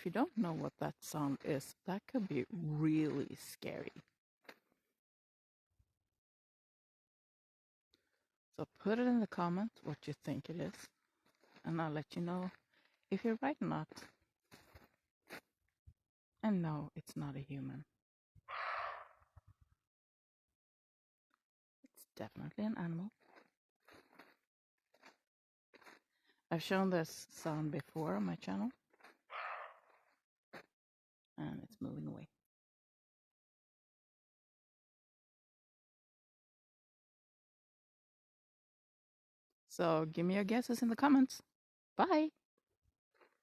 if you don't know what that sound is, that could be really scary. So put it in the comments what you think it is, and I'll let you know if you're right or not. And no, it's not a human. It's definitely an animal. I've shown this sound before on my channel, and it's moving away. So give me your guesses in the comments. Bye!